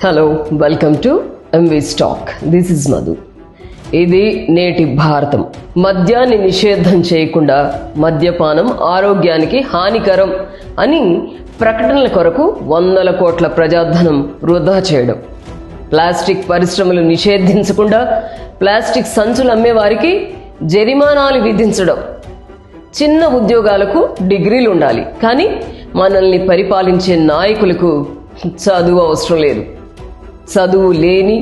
Hello, welcome to MV stock. This is Madhu. ఇది నేటి భారతం. మద్యాన్ని నిషేధం చేయకుండా మద్యపానం ఆరోగ్యానికి హానికరం అని ప్రకటనల కొరకు 100 కోట్ల ప్రజాధనం వృధా చేయడం, ప్లాస్టిక్ పరిశ్రమలు నిషేధించకుండా ప్లాస్టిక్ సంచులు అమ్మేవారికి జరిమానాలు విధించడం, చిన్న ఉద్యోగాలకు డిగ్రీలు ఉండాలి కానీ మనల్ని పరిపాలించే నాయకులకు చదువు అవసరం లేదు. చదువు లేని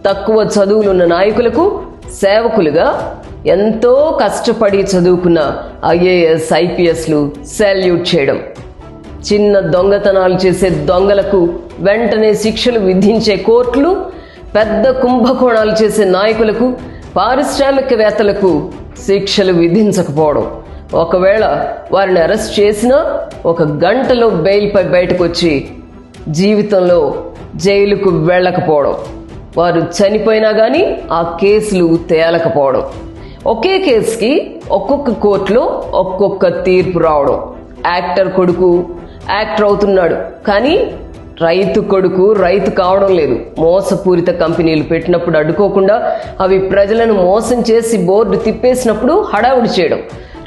తక్కువ చదువులున్న నాయకులకు సేవకులుగా ఎంతో కష్టపడి చదువుకున్న ఐఏఎస్ ఐపీఎస్లు సాల్యూట్ చేయడం, చిన్న దొంగతనాలు చేసే దొంగలకు వెంటనే శిక్షలు విధించే కోర్టులు, పెద్ద కుంభకోణాలు చేసే నాయకులకు పారిశ్రామికవేత్తలకు శిక్షలు విధించకపోవడం, ఒకవేళ వారిని అరెస్ట్ చేసినా 1 గంటలో బెయిల్పై బయటకు వచ్చి జీవితంలో జైలుకు వెళ్ళకపోవడం, వారు చనిపోయినా కానీ ఆ కేసులు తేలకపోవడం, ఒకే కేసుకి ఒక్కొక్క కోర్టులో ఒక్కొక్క తీర్పు రావడం, యాక్టర్ కొడుకు యాక్టర్ అవుతున్నాడు కానీ రైతు కొడుకు రైతు కావడం లేదు, మోసపూరిత కంపెనీలు పెట్టినప్పుడు అడ్డుకోకుండా అవి ప్రజలను మోసం చేసి బోర్డు తిప్పేసినప్పుడు హడావుడి చేయడం,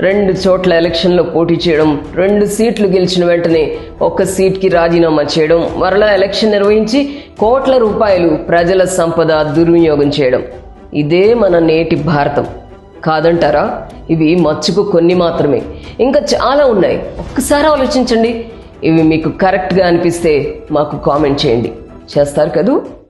2 చోట్ల ఎలక్షన్లో పోటీ చేయడం, 2 సీట్లు గెలిచిన వెంటనే 1 సీట్కి రాజీనామా చేయడం, మరలా ఎలక్షన్ నిర్వహించి కోట్ల రూపాయలు ప్రజల సంపద దుర్వినియోగం చేయడం. ఇదే మన నేటి భారతం కాదంటారా? ఇవి మచ్చుకు కొన్ని మాత్రమే, ఇంకా చాలా ఉన్నాయి. ఒక్కసారి ఆలోచించండి. ఇవి మీకు కరెక్ట్గా అనిపిస్తే మాకు కామెంట్ చేయండి. చేస్తారు కదూ?